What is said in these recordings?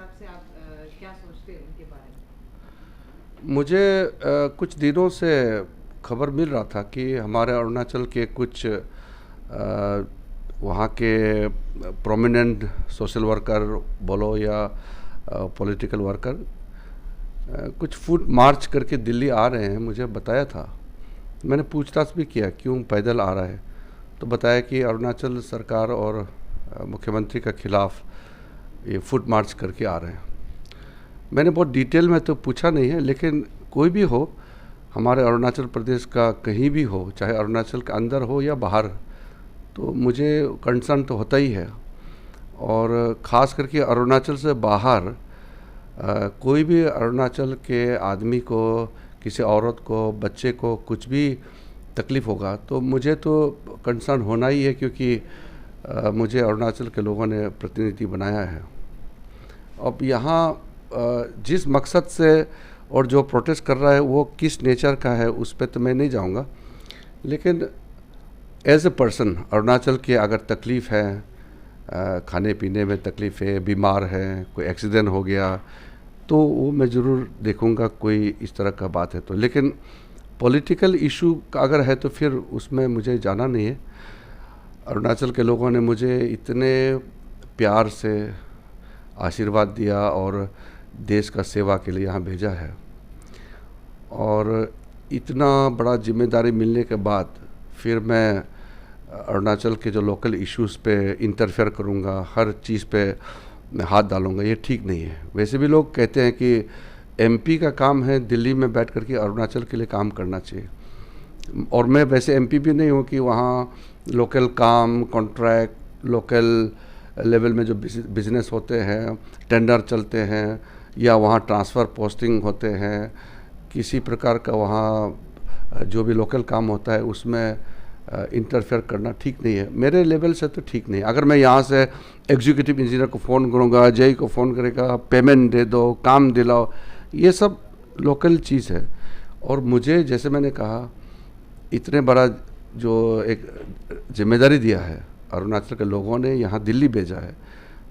हिसाब से आप क्या सोचते हैं उनके बारे में? मुझे कुछ दिनों से खबर मिल रहा था कि हमारे अरुणाचल के कुछ वहाँ के प्रोमिनेंट सोशल वर्कर बोलो या पॉलिटिकल वर्कर कुछ फुट मार्च करके दिल्ली आ रहे हैं, मुझे बताया था। मैंने पूछताछ भी किया क्यों पैदल आ रहा है, तो बताया कि अरुणाचल सरकार और मुख्यमंत्री के खिलाफ ये फुट मार्च करके आ रहे हैं। मैंने बहुत डिटेल में तो पूछा नहीं है, लेकिन कोई भी हो, हमारे अरुणाचल प्रदेश का कहीं भी हो, चाहे अरुणाचल के अंदर हो या बाहर, तो मुझे कंसर्न तो होता ही है। और ख़ास करके अरुणाचल से बाहर कोई भी अरुणाचल के आदमी को, किसी औरत को, बच्चे को कुछ भी तकलीफ़ होगा तो मुझे तो कंसर्न होना ही है, क्योंकि मुझे अरुणाचल के लोगों ने प्रतिनिधि बनाया है। अब यहाँ जिस मकसद से और जो प्रोटेस्ट कर रहा है वो किस नेचर का है उस पर तो मैं नहीं जाऊँगा, लेकिन एज ए पर्सन अरुणाचल की अगर तकलीफ़ है, खाने पीने में तकलीफ़ है, बीमार है, कोई एक्सीडेंट हो गया, तो वो मैं ज़रूर देखूँगा कोई इस तरह का बात है तो। लेकिन पॉलिटिकल इशू का अगर है तो फिर उसमें मुझे जाना नहीं है। अरुणाचल के लोगों ने मुझे इतने प्यार से आशीर्वाद दिया और देश का सेवा के लिए यहाँ भेजा है, और इतना बड़ा जिम्मेदारी मिलने के बाद फिर मैं अरुणाचल के जो लोकल इश्यूज़ पे इंटरफेयर करूँगा, हर चीज़ पे मैं हाथ डालूँगा, ये ठीक नहीं है। वैसे भी लोग कहते हैं कि एमपी का काम है दिल्ली में बैठ कर के अरुणाचल के लिए काम करना चाहिए, और मैं वैसे एमपी भी नहीं हूँ कि वहाँ लोकल काम, कॉन्ट्रैक्ट, लोकल लेवल में जो बिजनेस होते हैं, टेंडर चलते हैं, या वहाँ ट्रांसफ़र पोस्टिंग होते हैं, किसी प्रकार का वहाँ जो भी लोकल काम होता है उसमें इंटरफेयर करना ठीक नहीं है। मेरे लेवल से तो ठीक नहीं। अगर मैं यहाँ से एग्जीक्यूटिव इंजीनियर को फ़ोन करूँगा, जेई को फ़ोन करेगा, पेमेंट दे दो, काम दिलाओ, ये सब लोकल चीज़ है। और मुझे, जैसे मैंने कहा, इतने बड़ा जो एक जिम्मेदारी दिया है अरुणाचल के लोगों ने, यहाँ दिल्ली भेजा है,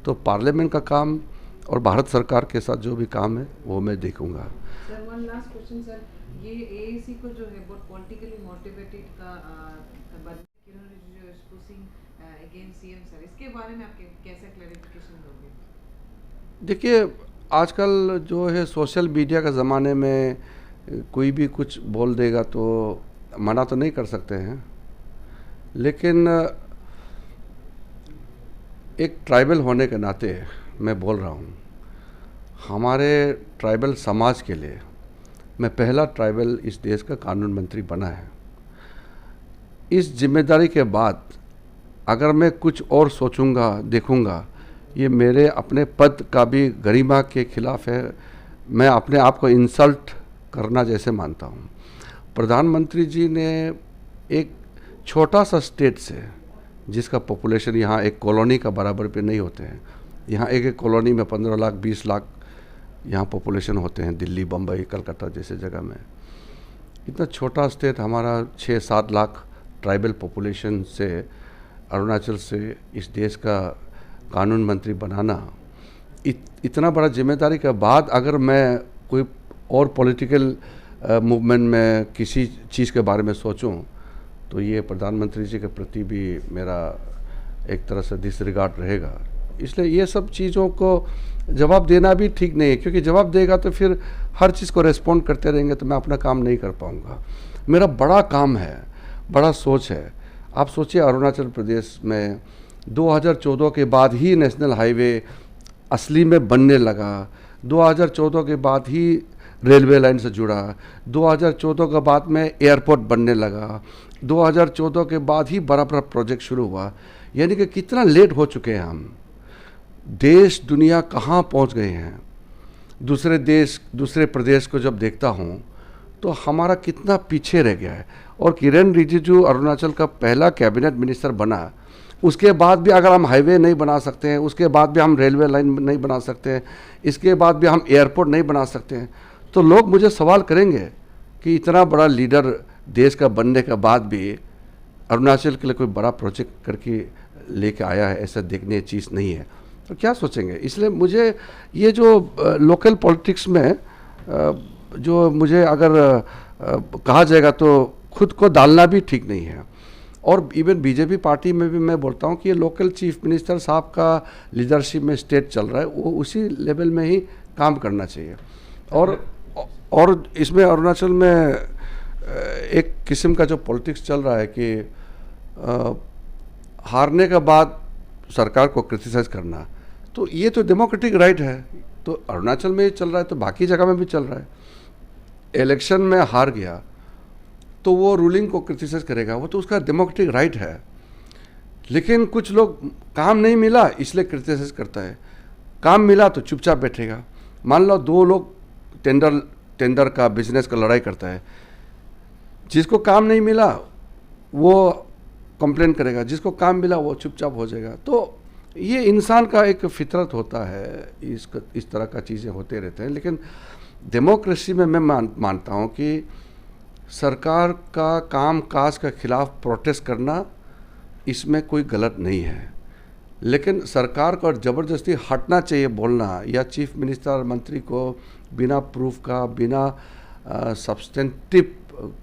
तो पार्लियामेंट का काम और भारत सरकार के साथ जो भी काम है वो मैं देखूँगा। Sir, one last question sir, ये एएसी को जो है बहुत पॉलिटिकली मोटिवेटेड का अगेंस्ट सीएम सर, इसके बारे में आप कैसा क्लैरिफिकेशन दोगे? देखिए, आजकल जो है सोशल मीडिया का ज़माने में कोई भी कुछ बोल देगा तो मना तो नहीं कर सकते हैं, लेकिन एक ट्राइबल होने के नाते मैं बोल रहा हूँ, हमारे ट्राइबल समाज के लिए मैं पहला ट्राइबल इस देश का कानून मंत्री बना है। इस जिम्मेदारी के बाद अगर मैं कुछ और सोचूंगा, देखूंगा, ये मेरे अपने पद का भी गरिमा के खिलाफ है। मैं अपने आप को इंसल्ट करना जैसे मानता हूँ। प्रधानमंत्री जी ने एक छोटा सा स्टेट से, जिसका पॉपुलेशन यहाँ एक कॉलोनी का बराबर पे नहीं होते हैं, यहाँ एक कॉलोनी में 15 लाख 20 लाख यहाँ पॉपुलेशन होते हैं, दिल्ली, बम्बई, कलकत्ता जैसे जगह में। इतना छोटा स्टेट हमारा 6-7 लाख ट्राइबल पॉपुलेशन से अरुणाचल से इस देश का कानून मंत्री बनाना, इतना बड़ा जिम्मेदारी के बाद अगर मैं कोई और पॉलिटिकल मूवमेंट में किसी चीज़ के बारे में सोचूं, तो ये प्रधानमंत्री जी के प्रति भी मेरा एक तरह से डिसरिगार्ड रहेगा। इसलिए ये सब चीज़ों को जवाब देना भी ठीक नहीं है, क्योंकि जवाब देगा तो फिर हर चीज़ को रेस्पॉन्ड करते रहेंगे तो मैं अपना काम नहीं कर पाऊँगा। मेरा बड़ा काम है, बड़ा सोच है। आप सोचिए, अरुणाचल प्रदेश में 2014 के बाद ही नेशनल हाईवे असली में बनने लगा, 2014 के बाद ही रेलवे लाइन से जुड़ा, 2014 के बाद में एयरपोर्ट बनने लगा, 2014 के बाद ही बड़ा बड़ा प्रोजेक्ट शुरू हुआ। यानी कि कितना लेट हो चुके हैं हम। देश दुनिया कहाँ पहुँच गए हैं। दूसरे देश, दूसरे प्रदेश को जब देखता हूँ तो हमारा कितना पीछे रह गया है। और किरण रिजिजू अरुणाचल का पहला कैबिनेट मिनिस्टर बना, उसके बाद भी अगर हम हाईवे नहीं बना सकते हैं, उसके बाद भी हम रेलवे लाइन नहीं बना सकते हैं, इसके बाद भी हम एयरपोर्ट नहीं बना सकते हैं, तो लोग मुझे सवाल करेंगे कि इतना बड़ा लीडर देश का बनने के बाद भी अरुणाचल के लिए कोई बड़ा प्रोजेक्ट करके लेके आया है, ऐसा देखने चीज़ नहीं है। तो क्या सोचेंगे। इसलिए मुझे ये जो लोकल पॉलिटिक्स में जो मुझे अगर कहा जाएगा तो खुद को डालना भी ठीक नहीं है। और इवन बीजेपी पार्टी में भी मैं बोलता हूँ कि ये लोकल चीफ मिनिस्टर साहब का लीडरशिप में स्टेट चल रहा है, वो उसी लेवल में ही काम करना चाहिए। और इसमें अरुणाचल में एक किस्म का जो पॉलिटिक्स चल रहा है कि हारने के बाद सरकार को क्रिटिसाइज करना, तो ये तो डेमोक्रेटिक राइट है। तो अरुणाचल में चल रहा है तो बाकी जगह में भी चल रहा है। इलेक्शन में हार गया तो वो रूलिंग को क्रिटिसाइज करेगा, वो तो उसका डेमोक्रेटिक राइट है। लेकिन कुछ लोग काम नहीं मिला इसलिए क्रिटिसाइज करता है, काम मिला तो चुपचाप बैठेगा। मान लो दो लोग टेंडर का बिजनेस का लड़ाई करता है, जिसको काम नहीं मिला वो कंप्लेन करेगा, जिसको काम मिला वो चुपचाप हो जाएगा। तो ये इंसान का एक फितरत होता है, इस तरह का चीज़ें होते रहते हैं। लेकिन डेमोक्रेसी में मैं मानता हूँ कि सरकार का काम काज के खिलाफ प्रोटेस्ट करना इसमें कोई गलत नहीं है, लेकिन सरकार को ज़बरदस्ती हटना चाहिए बोलना, या चीफ मिनिस्टर मंत्री को बिना प्रूफ का, बिना सब्सटेंटिव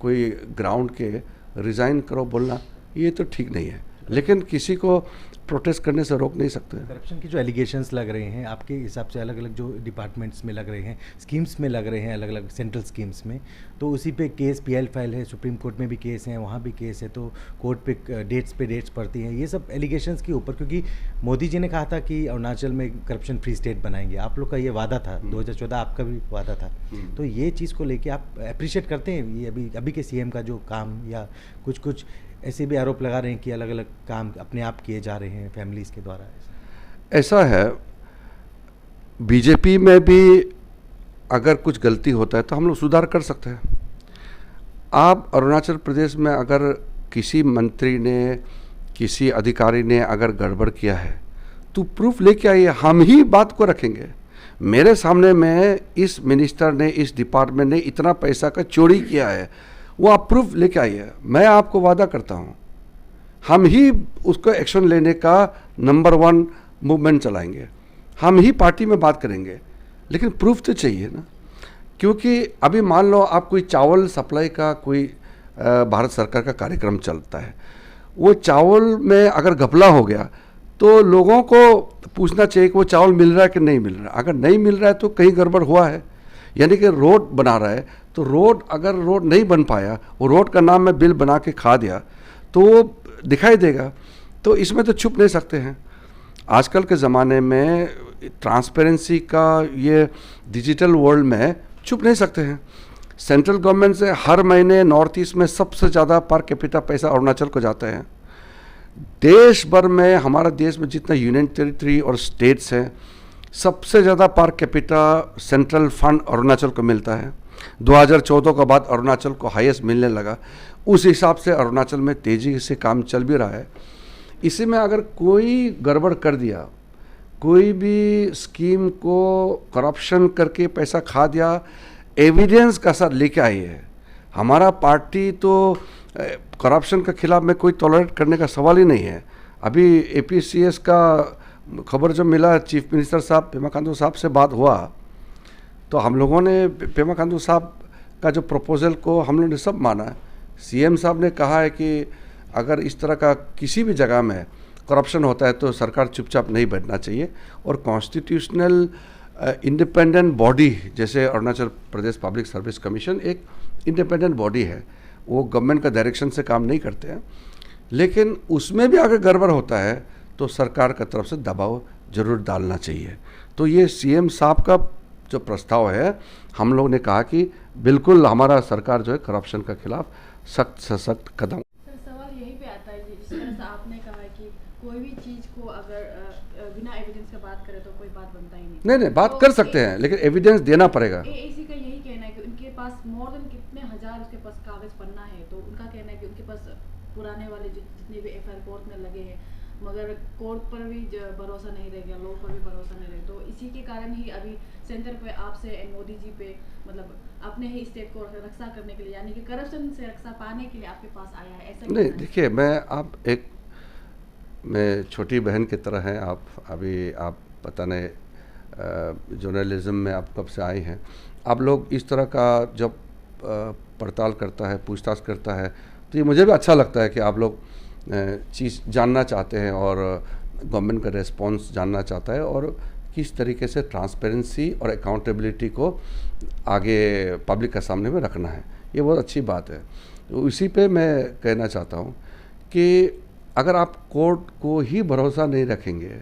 कोई ग्राउंड के रिज़ाइन करो बोलना, ये तो ठीक नहीं है। लेकिन किसी को प्रोटेस्ट करने से रोक नहीं सकते। करप्शन की जो एलिगेशंस लग रहे हैं आपके हिसाब से, अलग अलग जो डिपार्टमेंट्स में लग रहे हैं, स्कीम्स में लग रहे हैं, अलग अलग सेंट्रल स्कीम्स में, तो उसी पे केस PL फाइल है, सुप्रीम कोर्ट में भी केस हैं, वहाँ भी केस है, तो कोर्ट पे डेट्स पड़ती हैं, ये सब एलिगेशंस के ऊपर। क्योंकि मोदी जी ने कहा था कि अरुणाचल में करप्शन फ्री स्टेट बनाएंगे, आप लोग का ये वादा था, 2014 आपका भी वादा था। तो ये चीज़ को लेके आप अप्रिशिएट करते हैं ये अभी के CM का जो काम, या कुछ ऐसे भी आरोप लगा रहे हैं कि अलग अलग काम अपने आप किए जा रहे हैं फैमिलीज़ के द्वारा? ऐसा है, बीजेपी में भी अगर कुछ गलती होता है तो हम लोग सुधार कर सकते हैं। आप अरुणाचल प्रदेश में अगर किसी मंत्री ने, किसी अधिकारी ने अगर गड़बड़ किया है तो प्रूफ लेके आइए, हम ही बात को रखेंगे। मेरे सामने में इस मिनिस्टर ने, इस डिपार्टमेंट ने इतना पैसा का चोरी किया है, वो आप प्रूफ लेके आइए। मैं आपको वादा करता हूँ हम ही उसको एक्शन लेने का नंबर 1 मूवमेंट चलाएंगे, हम ही पार्टी में बात करेंगे। लेकिन प्रूफ तो चाहिए ना, क्योंकि अभी मान लो आप कोई चावल सप्लाई का कोई भारत सरकार का कार्यक्रम चलता है, वो चावल में अगर घपला हो गया तो लोगों को पूछना चाहिए कि वो चावल मिल रहा है कि नहीं मिल रहा है। अगर नहीं मिल रहा है तो कहीं गड़बड़ हुआ है। यानी कि रोड बना रहा है तो अगर रोड नहीं बन पाया, वो रोड का नाम मैं बिल बना के खा दिया तो वो दिखाई देगा। तो इसमें तो छुप नहीं सकते हैं। आजकल के ज़माने में ट्रांसपेरेंसी का ये डिजिटल वर्ल्ड में छुप नहीं सकते हैं। सेंट्रल गवर्नमेंट से हर महीने नॉर्थ ईस्ट में सबसे ज़्यादा पर कैपिटा पैसा अरुणाचल को जाता है। देश भर में, हमारा देश में जितना यूनियन टेरिटरी और स्टेट्स हैं, सबसे ज़्यादा per capita central fund Arunachal को मिलता है। 2014 के बाद अरुणाचल को हाईएस्ट मिलने लगा। उस हिसाब से अरुणाचल में तेज़ी से काम चल भी रहा है। इसी में अगर कोई गड़बड़ कर दिया, कोई भी स्कीम को करप्शन करके पैसा खा दिया, एविडेंस का साथ लेके आई है। हमारा पार्टी तो करप्शन के खिलाफ में कोई टॉलरेट करने का सवाल ही नहीं है। अभी APCS का खबर जो मिला, चीफ मिनिस्टर साहब पेमा खांडू साहब से बात हुआ तो हम लोगों ने पेमा खांडू साहब का जो प्रपोज़ल को हम लोगों ने सब माना है। CM साहब ने कहा है कि अगर इस तरह का किसी भी जगह में करप्शन होता है तो सरकार चुपचाप नहीं बैठना चाहिए, और कॉन्स्टिट्यूशनल इंडिपेंडेंट बॉडी जैसे Arunachal Pradesh public service commission एक इंडिपेंडेंट बॉडी है, वो गवर्नमेंट का डायरेक्शन से काम नहीं करते हैं। लेकिन उसमें भी अगर गड़बड़ होता है तो सरकार की तरफ से दबाव जरूर डालना चाहिए। तो ये CM साहब का जो प्रस्ताव है, हम लोग ने कहा कि बिल्कुल हमारा सरकार जो है करप्शन के खिलाफ सख्त से सख्त कदम। सर, सवाल यही पे आता है जिस तरह से आपने कहा है कि कोई भी चीज़ को अगर बिना एविडेंस का बात करे तो कोई बात बनता ही नहीं। नहीं, बात कर सकते हैं लेकिन एविडेंस देना पड़ेगा। AAC का यही कहना है कि उनके पास मोर देन कितने हजार उसके पास कागज पन्ना है, तो उनका कहना है कि उनके पास पुराने वाले जितने भी FIR कोर्ट में लगे हैं, मगर कोर्ट पर भी भरोसा नहीं रह गया, लोग पर भी भरोसा नहीं रहे। तो इसी के कारण ही अभी सेंटर पे आपसे मोदी जी पे मतलब अपने ही स्टेट को रक्षा करने के लिए, यानी कि करप्शन से रक्षा पाने के लिए आपके पास आया है, ऐसा नहीं। देखिए, मैं छोटी बहन की तरह हैं आप। अभी आप पता नहीं जर्नलिज्म में आप कब से आए हैं, आप लोग इस तरह का जब पड़ताल करता है, पूछताछ करता है, तो ये मुझे भी अच्छा लगता है कि आप लोग चीज़ जानना चाहते हैं और गवर्नमेंट का रेस्पॉन्स जानना चाहता है और किस तरीके से ट्रांसपेरेंसी और अकाउंटेबिलिटी को आगे पब्लिक के सामने में रखना है। ये बहुत अच्छी बात है। तो इसी पे मैं कहना चाहता हूँ कि अगर आप कोर्ट को ही भरोसा नहीं रखेंगे,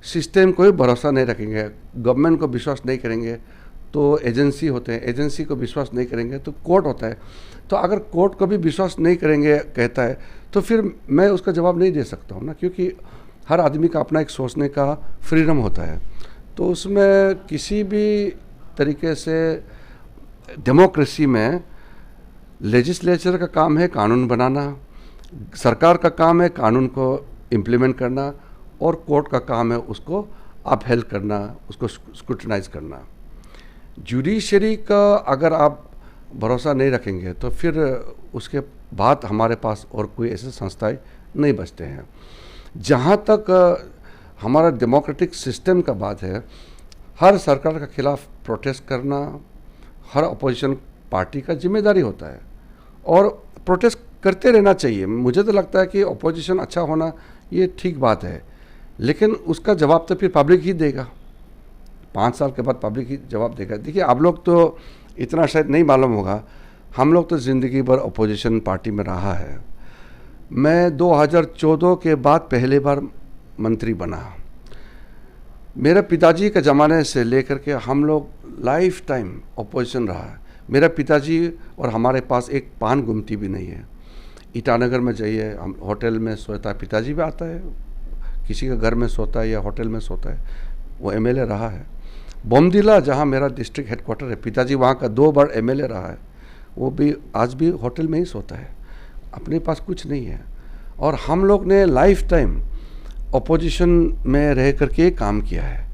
सिस्टम को ही भरोसा नहीं रखेंगे, गवर्नमेंट को विश्वास नहीं करेंगे, तो एजेंसी होते हैं, एजेंसी को विश्वास नहीं करेंगे तो कोर्ट होता है। तो अगर कोर्ट को भी विश्वास नहीं करेंगे कहता है तो फिर मैं उसका जवाब नहीं दे सकता हूँ ना, क्योंकि हर आदमी का अपना एक सोचने का फ्रीडम होता है। तो उसमें किसी भी तरीके से डेमोक्रेसी में लेजिस्लेचर का काम है कानून बनाना, सरकार का काम है कानून को इम्प्लीमेंट करना, और कोर्ट का काम है उसको अपहेल्ड करना, उसको स्क्रूटिनाइज करना। जुडिशरी का अगर आप भरोसा नहीं रखेंगे तो फिर उसके बाद हमारे पास और कोई ऐसे संस्थाएं नहीं बचते हैं। जहाँ तक हमारा डेमोक्रेटिक सिस्टम का बात है, हर सरकार के खिलाफ प्रोटेस्ट करना हर अपोजिशन पार्टी का जिम्मेदारी होता है और प्रोटेस्ट करते रहना चाहिए। मुझे तो लगता है कि अपोजिशन अच्छा होना ये ठीक बात है, लेकिन उसका जवाब तो फिर पब्लिक ही देगा। 5 साल के बाद पब्लिक ही जवाब देगा। देखिए, आप लोग तो इतना शायद नहीं मालूम होगा, हम लोग तो ज़िंदगी भर अपोजिशन पार्टी में रहा है। मैं 2014 के बाद पहली बार मंत्री बना। मेरे पिताजी के ज़माने से लेकर के हम लोग लाइफ टाइम अपोजिशन रहा है। मेरा पिताजी और हमारे पास एक पान गुमती भी नहीं है। ईटानगर में जाइए, हम होटल में सोता है, पिताजी भी आता है, किसी के घर में सोता है या होटल में सोता है, वो एमएलए रहा है। बोमदिला जहाँ मेरा डिस्ट्रिक्ट हेडक्वार्टर है, पिताजी वहाँ का 2 बार एमएलए रहा है, वो भी आज भी होटल में ही सोता है, अपने पास कुछ नहीं है। और हम लोग ने लाइफ टाइम अपोजिशन में रह करके काम किया है।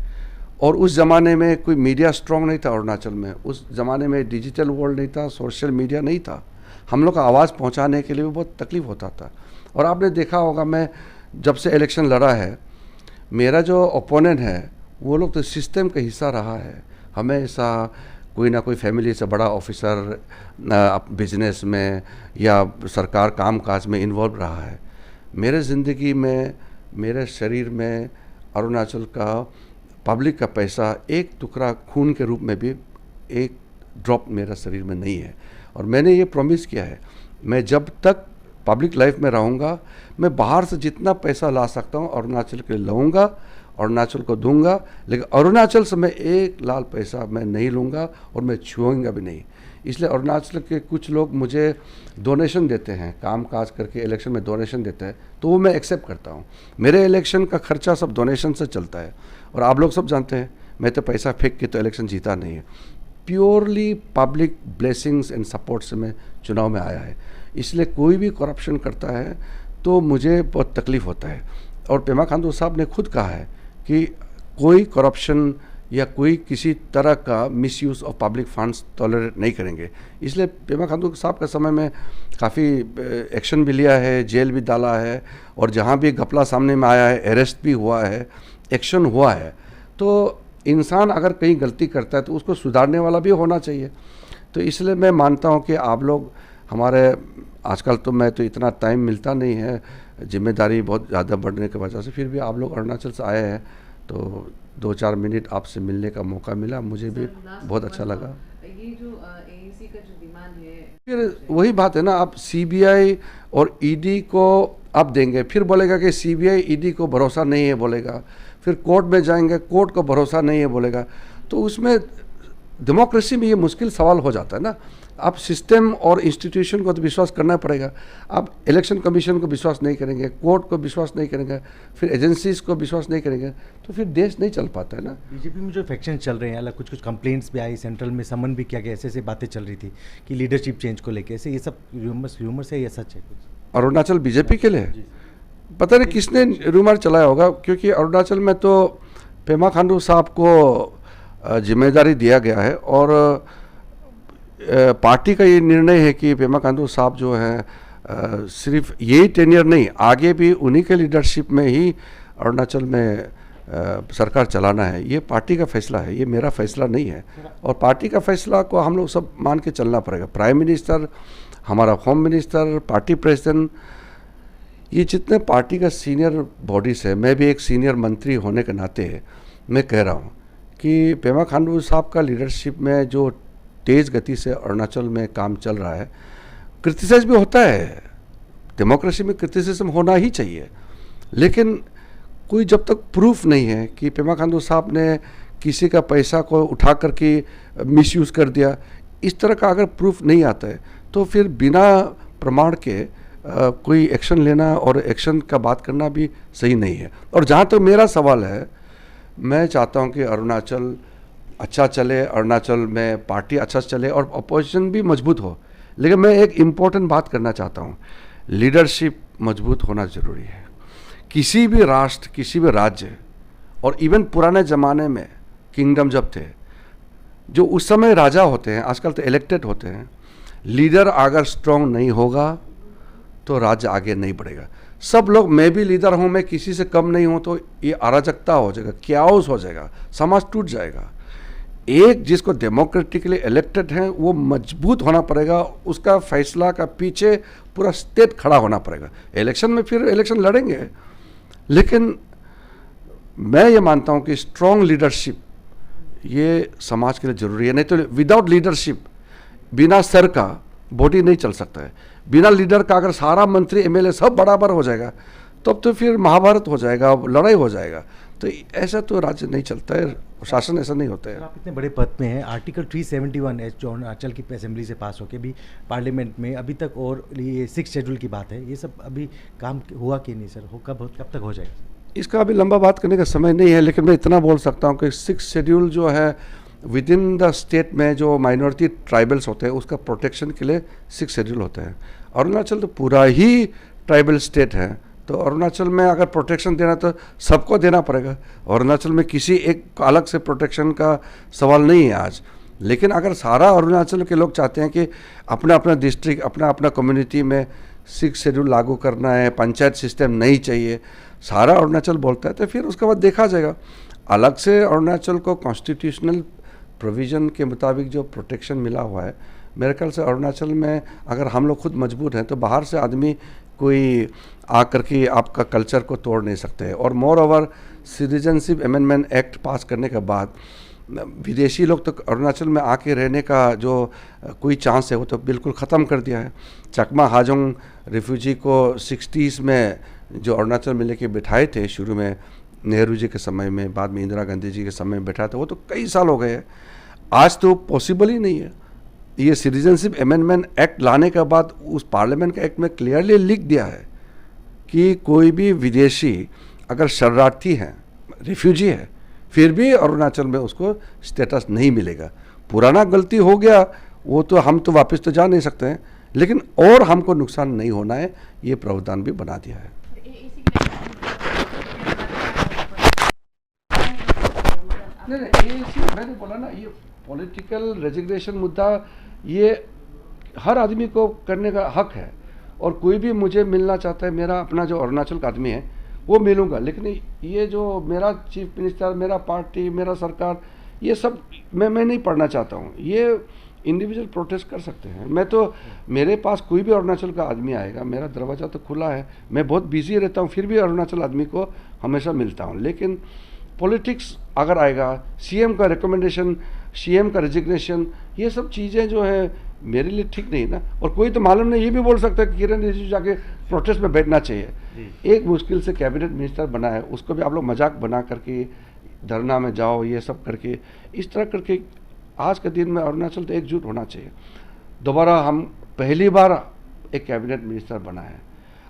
और उस ज़माने में कोई मीडिया स्ट्रॉन्ग नहीं था अरुणाचल में, उस ज़माने में डिजिटल वर्ल्ड नहीं था, सोशल मीडिया नहीं था। हम लोग का आवाज़ पहुंचाने के लिए भी बहुत तकलीफ़ होता था। और आपने देखा होगा, मैं जब से इलेक्शन लड़ा है, मेरा जो ओपोनेंट है वो लोग तो सिस्टम का हिस्सा रहा है। हमेशा कोई ना कोई फैमिली से बड़ा ऑफिसर बिजनेस में या सरकार कामकाज में इन्वॉल्व रहा है। मेरे ज़िंदगी में, मेरे शरीर में अरुणाचल का पब्लिक का पैसा एक टुकड़ा खून के रूप में भी एक ड्रॉप मेरा शरीर में नहीं है। और मैंने ये प्रॉमिस किया है, मैं जब तक पब्लिक लाइफ में रहूँगा, मैं बाहर से जितना पैसा ला सकता हूँ अरुणाचल के लिए लाऊंगा, अरुणाचल को दूंगा, लेकिन अरुणाचल से मैं एक लाल पैसा मैं नहीं लूँगा और मैं छुऊंगा भी नहीं। इसलिए अरुणाचल के कुछ लोग मुझे डोनेशन देते हैं, काम काज करके इलेक्शन में डोनेशन देते हैं, तो वो मैं एक्सेप्ट करता हूँ। मेरे इलेक्शन का खर्चा सब डोनेशन से चलता है। और आप लोग सब जानते हैं, मैं तो पैसा फेंक के तो इलेक्शन जीता नहीं है, purely public blessings and support से मैं चुनाव में आया है। इसलिए कोई भी करप्शन करता है तो मुझे बहुत तकलीफ़ होता है। और पेमा खांडू साहब ने खुद कहा है कि कोई करप्शन या कोई किसी तरह का misuse of public funds tolerate नहीं करेंगे। इसलिए पेमा खांडू साहब के समय में काफ़ी एक्शन भी लिया है, जेल भी डाला है, और जहाँ भी घपला सामने में आया है अरेस्ट भी हुआ है, एक्शन हुआ है। तो इंसान अगर कहीं गलती करता है तो उसको सुधारने वाला भी होना चाहिए। तो इसलिए मैं मानता हूँ कि आप लोग हमारे, आजकल तो मैं तो इतना टाइम मिलता नहीं है, जिम्मेदारी बहुत ज़्यादा बढ़ने की वजह से, फिर भी आप लोग अरुणाचल से आए हैं तो 2-4 मिनट आपसे मिलने का मौका मिला, मुझे भी बहुत अच्छा लगा। ये जो एएसी का जो डिमांड है, फिर वही बात है ना, आप सीबीआई और ईडी को आप देंगे, फिर बोलेगा कि सीबीआई ईडी को भरोसा नहीं है बोलेगा, फिर कोर्ट में जाएंगे, कोर्ट को भरोसा नहीं है बोलेगा। तो उसमें डेमोक्रेसी में ये मुश्किल सवाल हो जाता है ना। आप सिस्टम और इंस्टीट्यूशन को तो विश्वास करना पड़ेगा। आप इलेक्शन कमीशन को विश्वास नहीं करेंगे, कोर्ट को विश्वास नहीं करेंगे, फिर एजेंसीज को विश्वास नहीं करेंगे, तो फिर देश नहीं चल पाता है ना। बीजेपी में जो फैक्शन चल रहे हैं, अलग कुछ कंप्लेंट्स भी आई, सेंट्रल में समन भी किया गया, ऐसे बातें चल रही थी कि लीडरशिप चेंज को लेकर, ऐसे ये सब रूमर्स है या सच है? अरुणाचल बीजेपी के लिए पता नहीं किसने रूमर चलाया होगा, क्योंकि अरुणाचल में तो पेमा खांडू साहब को जिम्मेदारी दिया गया है और पार्टी का ये निर्णय है कि पेमा खांडू साहब जो है सिर्फ यही टेन्योर नहीं, आगे भी उन्हीं के लीडरशिप में ही अरुणाचल में सरकार चलाना है, ये पार्टी का फैसला है, ये मेरा फैसला नहीं है। और पार्टी का फैसला को हम लोग सब मान के चलना पड़ेगा। प्राइम मिनिस्टर, हमारा होम मिनिस्टर, पार्टी प्रेसिडेंट, ये जितने पार्टी का सीनियर बॉडीज़ है, मैं भी एक सीनियर मंत्री होने के नाते मैं कह रहा हूँ कि पेमा खांडू साहब का लीडरशिप में जो तेज़ गति से अरुणाचल में काम चल रहा है, क्रिटिसाइज भी होता है, डेमोक्रेसी में क्रिटिसिज्म होना ही चाहिए, लेकिन कोई जब तक प्रूफ नहीं है कि पेमा खांडू साहब ने किसी का पैसा को उठा करके मिसयूज़ कर दिया, इस तरह का अगर प्रूफ नहीं आता है तो फिर बिना प्रमाण के कोई एक्शन लेना और एक्शन का बात करना भी सही नहीं है। और जहाँ तक तो मेरा सवाल है, मैं चाहता हूँ कि अरुणाचल अच्छा चले, अरुणाचल में पार्टी अच्छा चले और अपोजिशन भी मजबूत हो, लेकिन मैं एक इम्पोर्टेंट बात करना चाहता हूँ, लीडरशिप मजबूत होना ज़रूरी है। किसी भी राष्ट्र, किसी भी राज्य, और इवन पुराने ज़माने में किंगडम जब थे, जो उस समय राजा होते हैं, आजकल तो इलेक्टेड होते हैं, लीडर अगर स्ट्रांग नहीं होगा तो राज्य आगे नहीं बढ़ेगा। सब लोग मैं भी लीडर हूँ, मैं किसी से कम नहीं हूँ, तो ये अराजकता हो जाएगा, क्याओस हो जाएगा, समाज टूट जाएगा। एक जिसको डेमोक्रेटिकली इलेक्टेड है वो मजबूत होना पड़ेगा, उसका फैसला का पीछे पूरा स्टेट खड़ा होना पड़ेगा। इलेक्शन में फिर इलेक्शन लड़ेंगे, लेकिन मैं ये मानता हूँ कि स्ट्रॉन्ग लीडरशिप ये समाज के लिए ज़रूरी है। नहीं तो विदाउट लीडरशिप, बिना सर का बॉडी नहीं चल सकता है। बिना लीडर का अगर सारा मंत्री एमएलए सब बराबर हो जाएगा तब तो फिर महाभारत हो जाएगा, लड़ाई हो जाएगा। तो ऐसा तो राज्य नहीं चलता है, शासन ऐसा नहीं होता है। आप इतने बड़े पद में हैं, आर्टिकल 371 जो अरुणाचल की असेंबली से पास होकर भी पार्लियामेंट में अभी तक, और ये 6 शेड्यूल की बात है, ये सब अभी काम हुआ कि नहीं सर? कब तक हो जाएगा? इसका अभी लंबा बात करने का समय नहीं है, लेकिन मैं इतना बोल सकता हूँ कि 6 शेड्यूल जो है विद इन द स्टेट में जो माइनॉरिटी ट्राइबल्स होते हैं उसका प्रोटेक्शन के लिए 6 शेड्यूल होते हैं। अरुणाचल तो पूरा ही ट्राइबल स्टेट है, तो अरुणाचल में अगर प्रोटेक्शन देना तो सबको देना पड़ेगा। अरुणाचल में किसी एक अलग से प्रोटेक्शन का सवाल नहीं है आज, लेकिन अगर सारा अरुणाचल के लोग चाहते हैं कि अपना अपना डिस्ट्रिक्ट, अपना अपना कम्युनिटी में 6 शेड्यूल लागू करना है, पंचायत सिस्टम नहीं चाहिए, सारा अरुणाचल बोलता है, तो फिर उसके बाद देखा जाएगा। अलग से अरुणाचल को कॉन्स्टिट्यूशनल प्रोविज़न के मुताबिक जो प्रोटेक्शन मिला हुआ है, मेरे ख्याल से अरुणाचल में अगर हम लोग खुद मजबूत हैं तो बाहर से आदमी कोई आकर के आपका कल्चर को तोड़ नहीं सकते। और more over citizenship amendment act पास करने के बाद विदेशी लोग तो अरुणाचल में आके रहने का जो कोई चांस है वो तो बिल्कुल ख़त्म कर दिया है। चकमा हाजोंग रिफ्यूजी को 60s में जो अरुणाचल में लेके बिठाए थे, शुरू में नेहरू जी के समय में, बाद में इंदिरा गांधी जी के समय में बैठा था, वो तो कई साल हो गए हैं, आज तो पॉसिबल ही नहीं है। ये सिटीजनशिप अमेंडमेंट एक्ट लाने के बाद उस पार्लियामेंट के एक्ट में क्लियरली लिख दिया है कि कोई भी विदेशी अगर शरणार्थी हैं, रिफ्यूजी है, फिर भी अरुणाचल में उसको स्टेटस नहीं मिलेगा। पुराना गलती हो गया वो तो हम तो वापस तो जा नहीं सकते हैं, लेकिन और हमको नुकसान नहीं होना है, ये प्रावधान भी बना दिया है। नहीं, ये मैंने बोला ना, ये पॉलिटिकल रेजिग्नेशन मुद्दा ये हर आदमी को करने का हक है, और कोई भी मुझे मिलना चाहता है, मेरा अपना जो अरुणाचल का आदमी है वो मिलूंगा, लेकिन ये जो मेरा चीफ मिनिस्टर, मेरा पार्टी, मेरा सरकार, ये सब मैं नहीं पढ़ना चाहता हूँ। ये इंडिविजुअल प्रोटेस्ट कर सकते हैं। मैं तो, मेरे पास कोई भी अरुणाचल का आदमी आएगा, मेरा दरवाज़ा तो खुला है, मैं बहुत बिजी रहता हूँ, फिर भी अरुणाचल आदमी को हमेशा मिलता हूँ। लेकिन पॉलिटिक्स अगर आएगा, सीएम का रिकमेंडेशन, सीएम का रेजिग्नेशन, ये सब चीज़ें जो है मेरे लिए ठीक नहीं ना। और कोई तो मालूम नहीं ये भी बोल सकता है कि किरण रिजिजू जाके प्रोटेस्ट में बैठना चाहिए। एक मुश्किल से कैबिनेट मिनिस्टर बना है, उसको भी आप लोग मजाक बना करके धरना में जाओ, ये सब करके, इस तरह करके आज के दिन में अरुणाचल तो एकजुट होना चाहिए। दोबारा हम पहली बार एक कैबिनेट मिनिस्टर बना है,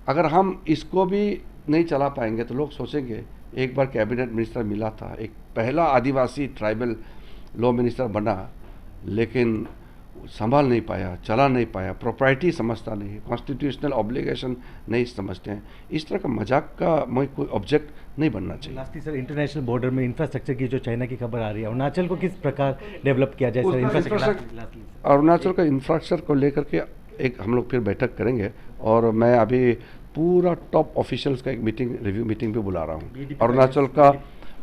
अगर हम इसको भी नहीं चला पाएंगे तो लोग सोचेंगे एक बार कैबिनेट मिनिस्टर मिला था, एक पहला आदिवासी ट्राइबल लॉ मिनिस्टर बना, लेकिन संभाल नहीं पाया, चला नहीं पाया, प्रोप्राइटी समझता नहीं, कॉन्स्टिट्यूशनल ऑब्लिगेशन नहीं समझते हैं। इस तरह का मजाक का कोई ऑब्जेक्ट नहीं बनना चाहिए। लास्टली सर, इंटरनेशनल बॉर्डर में इंफ्रास्ट्रक्चर की जो चाइना की खबर आ रही है, अरुणाचल को किस प्रकार डेवलप किया जाए सर? इंफ्रास्ट्रक्चर, अरुणाचल का इंफ्रास्ट्रक्चर को लेकर के एक हम लोग फिर बैठक करेंगे, और मैं अभी पूरा टॉप ऑफिशियल्स का एक मीटिंग, रिव्यू मीटिंग भी बुला रहा हूँ।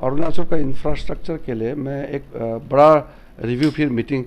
अरुणाचल का इंफ्रास्ट्रक्चर के लिए मैं एक बड़ा रिव्यू फिर मीटिंग